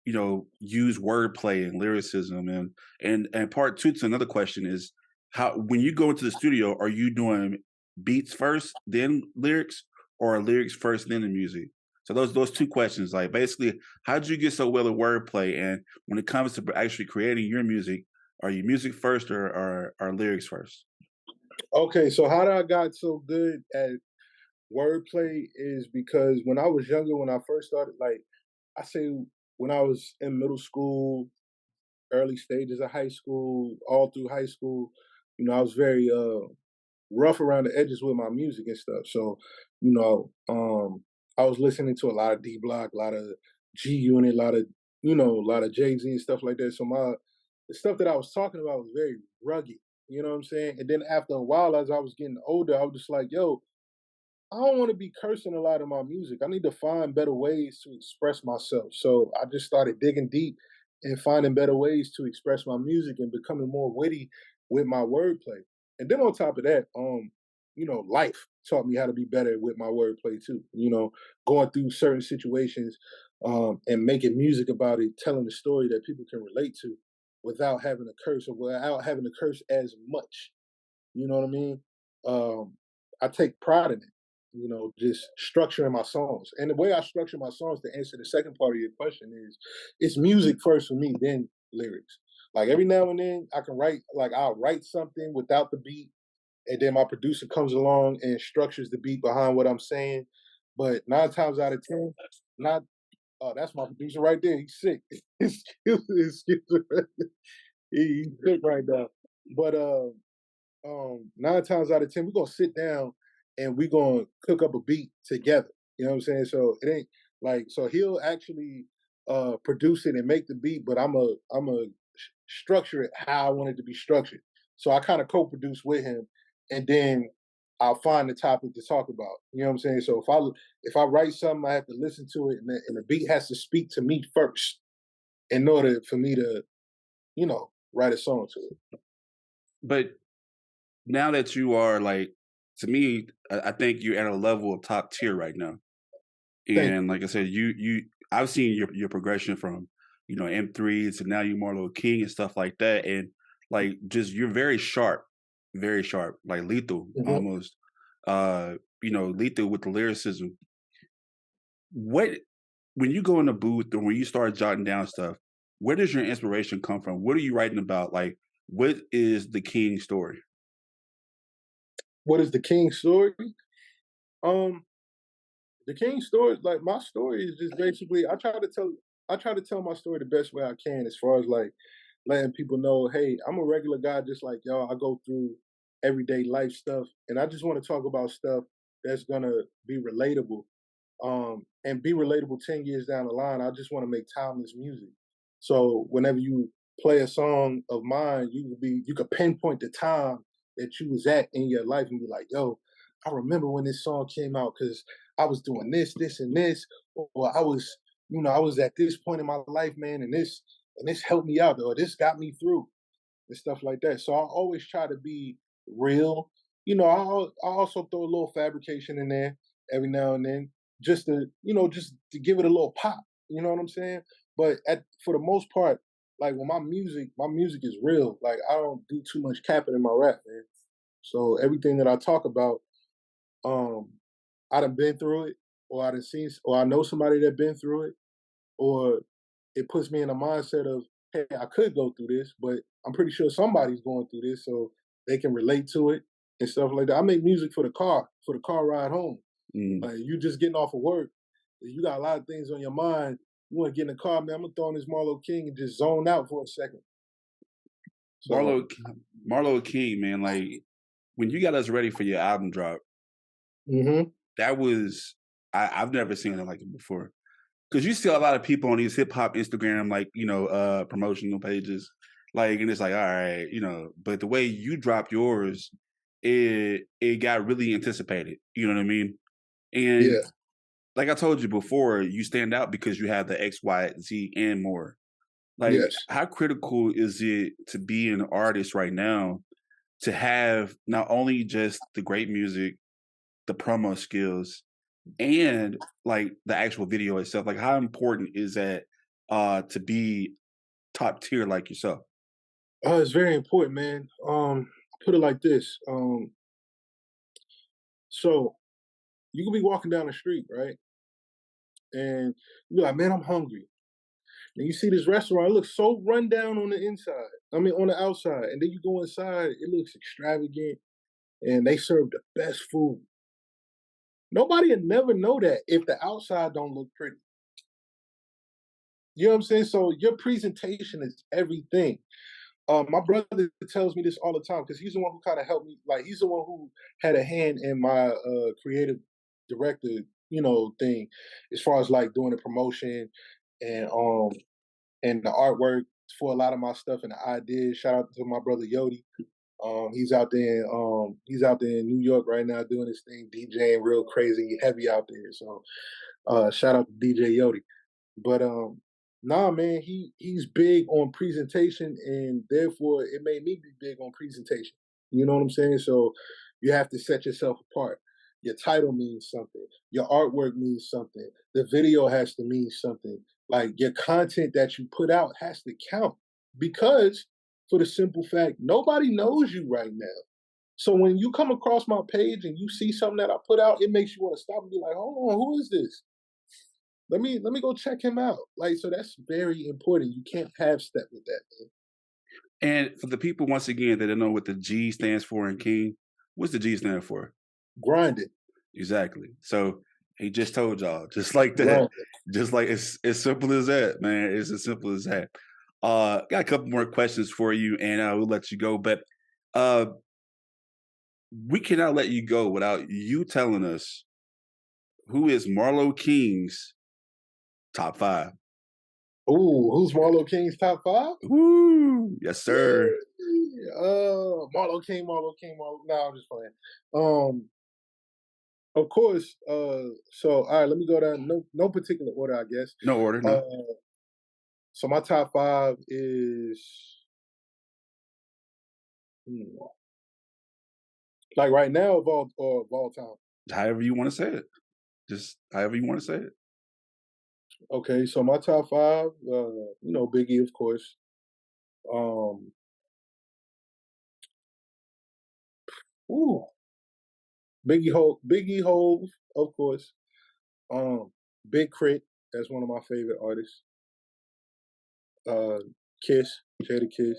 use wordplay and lyricism? And part two to another question is how when you go into the studio, are you doing beats first, then lyrics, or lyrics first, then the music? So those two questions, like basically, how did you get so well at wordplay? And when it comes to actually creating your music, are you music first or lyrics first? Okay, so how I got so good at wordplay is because when I was younger, when I first started, like I say, when I was in middle school, early stages of high school, all through high school, I was very rough around the edges with my music and stuff. So, I was listening to a lot of D Block, a lot of G Unit, a lot of Jay Z and stuff like that. So the stuff that I was talking about was very rugged. You know what I'm saying? And then after a while, as I was getting older, I was just like, yo, I don't want to be cursing a lot of my music. I need to find better ways to express myself. So I just started digging deep and finding better ways to express my music and becoming more witty with my wordplay. And then on top of that, life taught me how to be better with my wordplay too. Going through certain situations, and making music about it, telling a story that people can relate to without having to curse or without having to curse as much. You know what I mean? I take pride in it, just structuring my songs. And the way I structure my songs, to answer the second part of your question, is it's music first for me, then lyrics. Like every now and then I can write, like I'll write something without the beat, and then my producer comes along and structures the beat behind what I'm saying. But 9 times out of 10, not that's my producer right there. He's sick. He's he's sick right now. But 9 times out of 10, we're gonna sit down and we're gonna cook up a beat together. You know what I'm saying? So it ain't like, so he'll actually produce it and make the beat, but I'm a structure it how I want it to be structured. So I kind of co-produce with him, and then I'll find the topic to talk about. You know what I'm saying? So if I write something, I have to listen to it, and the beat has to speak to me first in order for me to, write a song to it. But now that you are like, to me, I think you're at a level of top tier right now. And like I said, I've seen your progression from, M3 to now you Marlo Kyng and stuff like that, and like just you're very sharp, like lethal almost. Lethal with the lyricism. What when you go in the booth or when you start jotting down stuff, where does your inspiration come from? What are you writing about? Like, what is the Kyng story? What is the Kyng story? Um, the Kyng story, like my story is just basically I try to tell my story the best way I can, as far as like letting people know, hey, I'm a regular guy just like y'all. I go through everyday life stuff, and I just want to talk about stuff that's gonna be relatable, and be relatable 10 years down the line. I just want to make timeless music. So whenever you play a song of mine, you could pinpoint the time that you was at in your life and be like, yo, I remember when this song came out because I was doing this, this, and this, or I was at this point in my life, man, and this helped me out, or this got me through, and stuff like that. So I always try to be real. I also throw a little fabrication in there every now and then, just to give it a little pop. You know what I'm saying? But for the most part, like when my music is real. Like I don't do too much capping in my rap, man. So everything that I talk about, um, I done been through it, or I done seen, or I know somebody that been through it, or it puts me in a mindset of, hey, I could go through this, but I'm pretty sure somebody's going through this, so they can relate to it and stuff like that. I make music for the car ride home. Mm. Like you just getting off of work, you got a lot of things on your mind. You want to get in the car, man. I'm gonna throw on this Marlo Kyng and just zone out for a second. So, Marlo Kyng, man, like when you got us ready for your album drop, hmm that was I've never seen it like it before. Because you see a lot of people on these hip hop Instagram, like, promotional pages, like, and it's like, all right, but the way you dropped yours, it got really anticipated. You know what I mean? And yeah, like I told you before, you stand out because you have the X, Y, Z, and more. Like, yes. how critical is it to be an artist right now to have not only just the great music, the promo skills, and like the actual video itself? Like, how important is that to be top tier like yourself? It's very important, man. Put it like this. So you can be walking down the street, right? And you're like, man, I'm hungry. And you see this restaurant, it looks so run down on the inside. I mean, on the outside. And then you go inside, it looks extravagant, and they serve the best food. Nobody would never know that if the outside don't look pretty. You know what I'm saying? So your presentation is everything. My brother tells me this all the time because he's the one who kind of helped me. Like he's the one who had a hand in my creative director, thing, as far as like doing the promotion and the artwork for a lot of my stuff and the ideas. Shout out to my brother Yodi. He's out there in New York right now doing his thing, DJing real crazy heavy out there. So shout out to DJ Yodi. But nah, man, he's big on presentation, and therefore it made me be big on presentation. You know what I'm saying? So you have to set yourself apart. Your title means something. Your artwork means something. The video has to mean something. Like your content that you put out has to count because for the simple fact, nobody knows you right now. So when you come across my page and you see something that I put out, it makes you want to stop and be like, hold on, who is this? Let me go check him out. Like, so that's very important. You can't half step with that, man. And for the people, once again, that don't know what the G stands for in King, what's the G stand for? Grinding. Exactly. So he just told y'all, just like that. Grinding. Just like it's as simple as that, man. It's as simple as that. Got a couple more questions for you, and we'll let you go. But we cannot let you go without you telling us who is Marlo Kyng's top 5. Ooh, who's Marlo Kyng's top 5? Woo! Yes, sir. Marlo Kyng. No, I'm just playing. Of course. So all right, let me go down. No particular order, I guess. No order. No. So my top 5 is like right now of all time. However you want to say it. Just however you want to say it. Okay, so my top 5, Biggie, of course. Biggie Hove, of course. Big Crit, that's one of my favorite artists. Kiss, Jada Kiss.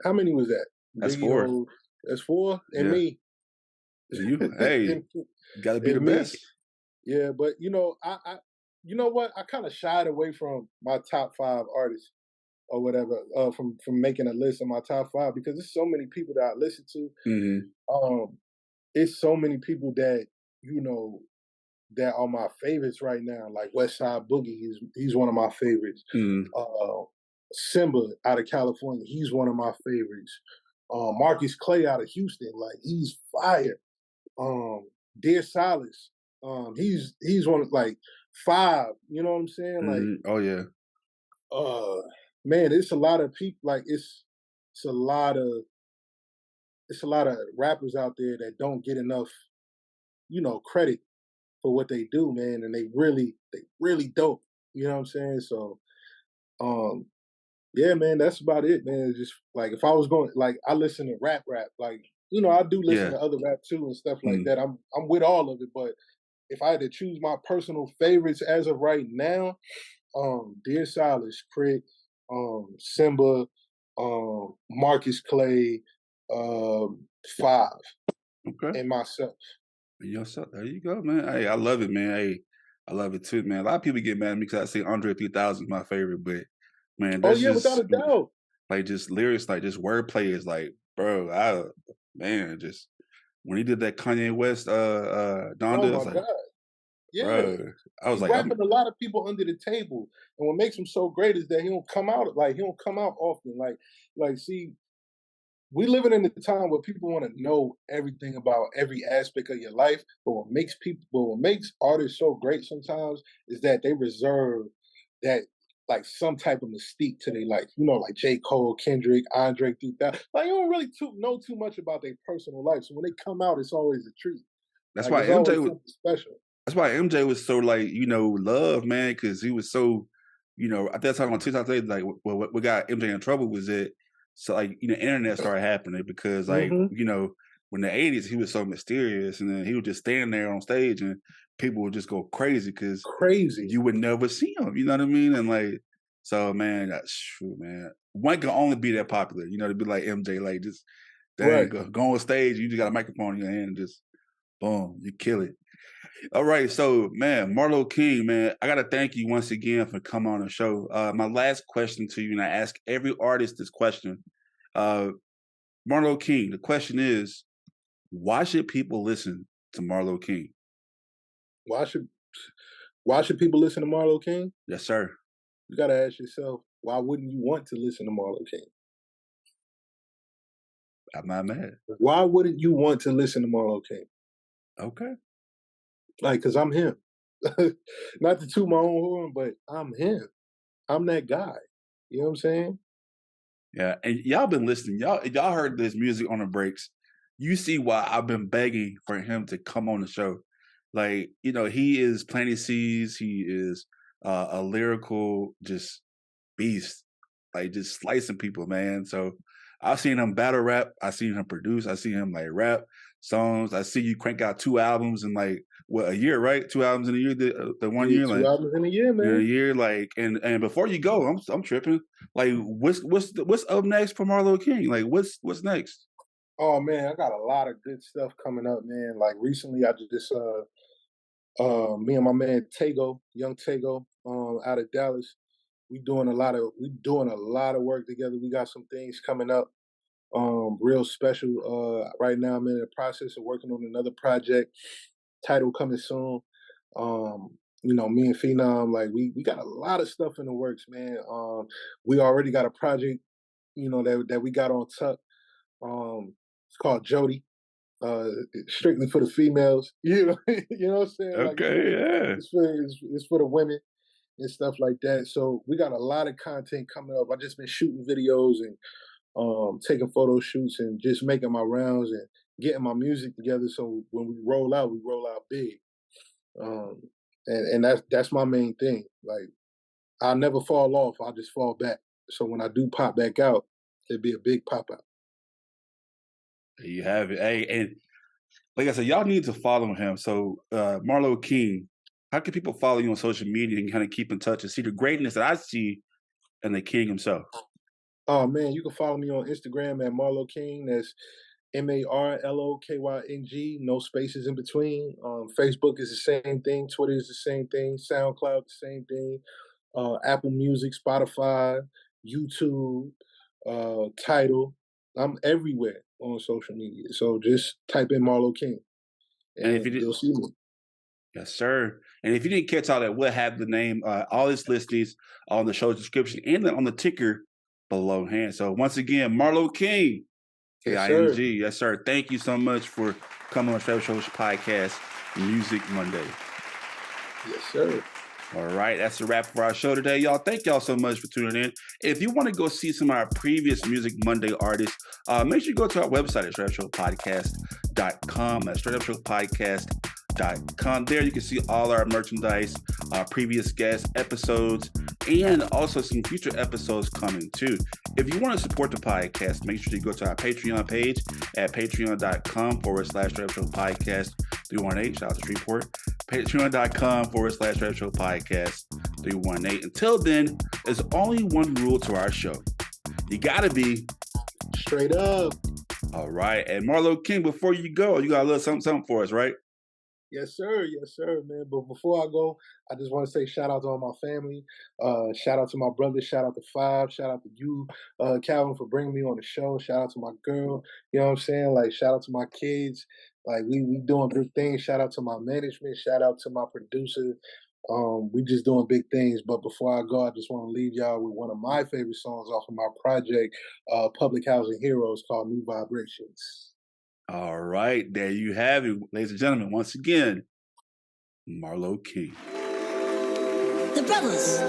How many was that? That's Biggie 4. Hove, that's 4, and me. You, hey, got to be the best. Yeah, but I you know what? I kind of shied away from my top 5 artists or whatever from making a list of my top 5 because there's so many people that I listen to. Mm-hmm. It's so many people that that are my favorites right now. Like West Side Boogie, he's one of my favorites. Mm-hmm. Simba out of California, he's one of my favorites. Marcus Clay out of Houston, like he's fire. Dear Silas, he's one of like 5. You know what I'm saying? Mm-hmm. Oh yeah. Man, it's a lot of people. Like it's a lot of rappers out there that don't get enough, credit for what they do, man, and they really dope. You know what I'm saying? So, yeah, man, that's about it, man. It's just like if I was going, like, I listen to rap, like, I do listen to other rap too and stuff like that. I'm with all of it, but if I had to choose my personal favorites as of right now, Dear Silas, Crit, Simba, Marcus Clay, 5, and myself. Yourself. There you go, man. Hey, I love it, man. Hey, I love it too, man. A lot of people get mad at me because I say Andre 3000 is my favorite, but man, that's without a doubt. Like just lyrics, like just wordplay is like, bro, just when he did that Kanye West Donda, oh my like, God. Yeah. Bro, I was He's like, rapping a lot of people under the table. And what makes him so great is that he don't come out often. Like see, we living in a time where people want to know everything about every aspect of your life. But what makes artists so great sometimes is that they reserve that like some type of mystique to their life. Like J. Cole, Kendrick, Andre 3000. Like you don't really know too much about their personal life. So when they come out, it's always a treat. That's like, why it's MJ always was something special. That's why MJ was so like, loved, man, because he was so, at that time on TikTok, like, what got MJ in trouble was that, so like, internet started happening because like, when the 80s, he was so mysterious and then he would just stand there on stage and people would just go crazy because you would never see him, you know what I mean? And like, so man, man, one can only be that popular, to be like MJ, like just, go on stage, you just got a microphone in your hand and just, boom, you kill it. All right, so man, Marlo Kyng, man, I gotta thank you once again for coming on the show. My last question to you, and I ask every artist this question. Marlo Kyng, the question is, why should people listen to Marlo Kyng? Why should people listen to Marlo Kyng? Yes, sir. You gotta ask yourself, why wouldn't you want to listen to Marlo Kyng? I'm not mad. Why wouldn't you want to listen to Marlo Kyng? Okay. Like, cause I'm him. Not to toot my own horn, but I'm him. I'm that guy. You know what I'm saying? Yeah, and y'all been listening. Y'all heard this music on the breaks. You see why I've been begging for him to come on the show. Like, he is planting seeds. He is a lyrical just beast, like just slicing people, man. So I've seen him battle rap. I've seen him produce. I've seen him like rap songs. I see you crank out 2 albums in like a year, right? 2 albums in a year. The 1 year, 2 albums in a year, man. In a year, like, and before you go, I'm tripping. Like, what's up next for Marlo Kyng? Like, what's next? Oh man, I got a lot of good stuff coming up, man. Like recently, I just me and my man Tego, young Tego, out of Dallas. We doing a lot of work together. We got some things coming up, real special. Right now, I'm in the process of working on another project. Title coming soon. Me and Phenom, like we got a lot of stuff in the works, man. We already got a project, that we got on tuck. It's called Jody. Strictly for the females. You know what I'm saying? Okay, yeah. It's for the women and stuff like that. So we got a lot of content coming up. I just been shooting videos and taking photo shoots and just making my rounds and getting my music together. So when we roll out big. And that's my main thing. Like I'll never fall off. I'll just fall back. So when I do pop back out, it'd be a big pop out. There you have it. Hey, and like I said, y'all need to follow him. So Marlo Kyng, how can people follow you on social media and kind of keep in touch and see the greatness that I see in the King himself? Oh man, you can follow me on Instagram at Marlo Kyng. That's MarloKyng, no spaces in between. Facebook is the same thing. Twitter is the same thing. SoundCloud, the same thing. Apple Music, Spotify, YouTube, Tidal. I'm everywhere on social media. So just type in Marlo Kyng and if you'll see me. Yes, sir. And if you didn't catch all that, we'll have the name, all his listings on the show's description and on the ticker below hand. So once again, Marlo Kyng, K-I-N-G. Yes, sir. Thank you so much for coming on Straight Up Show's podcast, Music Monday. Yes, sir. All right, that's a wrap for our show today, y'all. Thank y'all so much for tuning in. If you want to go see some of our previous Music Monday artists, make sure you go to our website at straightupshowpodcast.com. That's straightupshowpodcast.com. There you can see all our merchandise, previous guest episodes, and also some future episodes coming too. If you want to support the podcast, make sure you go to our Patreon page at patreon.com/straightupshowpodcast 318. Shout out to Streetport. Patreon.com/straightupshowpodcast 318. Until then, there's only one rule to our show. You gotta be straight up. All right. And Marlo Kyng, before you go, you got a little something for us, right? Yes, sir, man. But before I go, I just want to say shout out to all my family. Shout out to my brother. Shout out to Five. Shout out to you, Calvin, for bringing me on the show. Shout out to my girl. You know what I'm saying? Like, shout out to my kids. Like, we doing big things. Shout out to my management. Shout out to my producer. We just doing big things. But before I go, I just want to leave y'all with one of my favorite songs off of my project, Public Housing Heroes, called New Vibrations. All right, there you have it, ladies and gentlemen. Once again, Marlo Kyng. The brothers,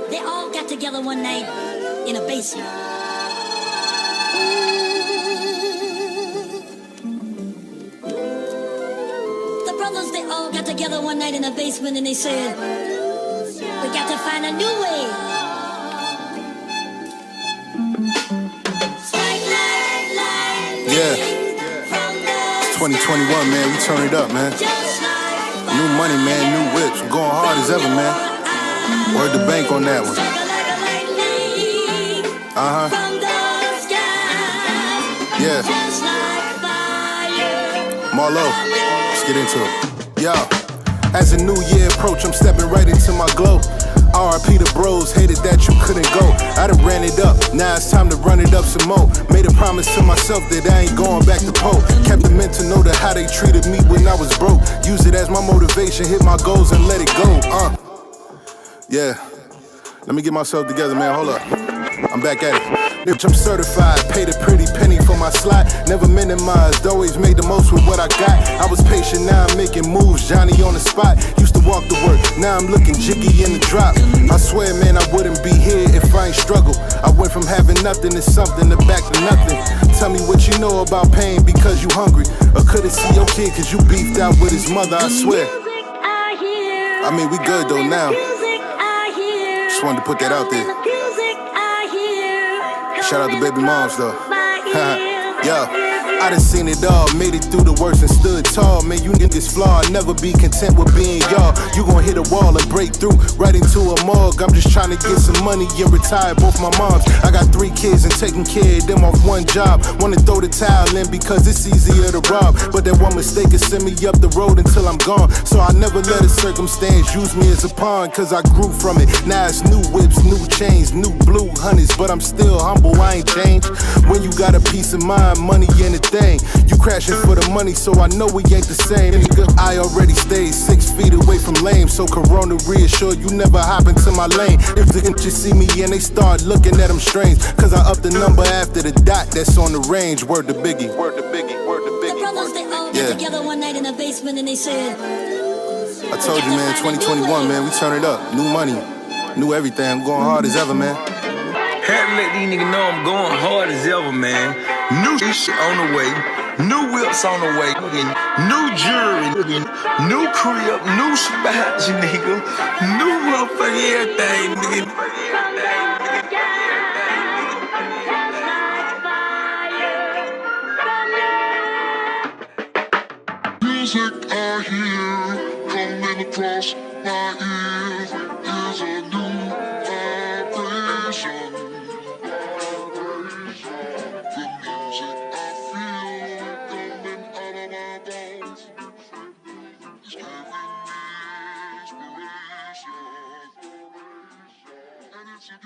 they all got together one night in a basement. The brothers, they all got together one night in a basement and they said, we got to find a new way. Yeah. 2021, man, we turn it up, man. New money, man, new whips. I'm going hard as ever, man. Word the bank on that one. Yeah. Marlo, let's get into it. Yo, as a new year approach, I'm stepping right into my glow. RIP the bros, hated that you couldn't go. I done ran it up, now it's time to run it up some more. Made a promise to myself that I ain't going back to pole. Kept the mental note of how they treated me when I was broke. Use it as my motivation, hit my goals and let it go. Yeah, let me get myself together, man, hold up. I'm back at it. Bitch, I'm certified, paid a pretty penny for my slot. Never minimized, always made the most with what I got. I was patient, now I'm making moves, Johnny on the spot. Used to walk to work, now I'm looking jiggy in the drop. I swear, man, I wouldn't be here if I ain't struggle. I went from having nothing to something to back to nothing. Tell me what you know about pain because you hungry, or couldn't see your kid cause you beefed out with his mother, I swear. I mean, we good though now. Just wanted to put that out there. Shout out to baby moms though. Yo. I done seen it all, made it through the worst and stood tall. Man, you niggas flawed, never be content with being y'all. You gon' hit a wall and break through right into a morgue. I'm just trying to get some money and retire both my moms. I got 3 kids and taking care of them off one job. Wanna throw the towel in because it's easier to rob, but that one mistake is send me up the road until I'm gone. So I never let a circumstance use me as a pawn, cause I grew from it. Now it's new whips, new chains, new blue honeys, but I'm still humble, I ain't changed. When you got a peace of mind, money and a thing, you crashing for the money, so I know we ain't the same. Nigga, I already stayed 6 feet away from lame, so Corona reassure you never hop into my lane. If the just see me and they start looking at them strange, cause I up the number after the dot that's on the range. Word to Biggie, word to Biggie, word to Biggie. The brothers, they all got together one night in a basement and they said, I told you, man, 2021, man, we turn it up. New money, new everything. I'm going hard as ever, man. Had to let these niggas know I'm going hard as ever, man. New shit on the way, new whips on the way, new jewelry, new crib, new spots, nigga, new motherfucking everything, nigga. Music I hear coming across my ears is a new vibration. The music I feel coming out of my bones is giving me inspiration, and it's a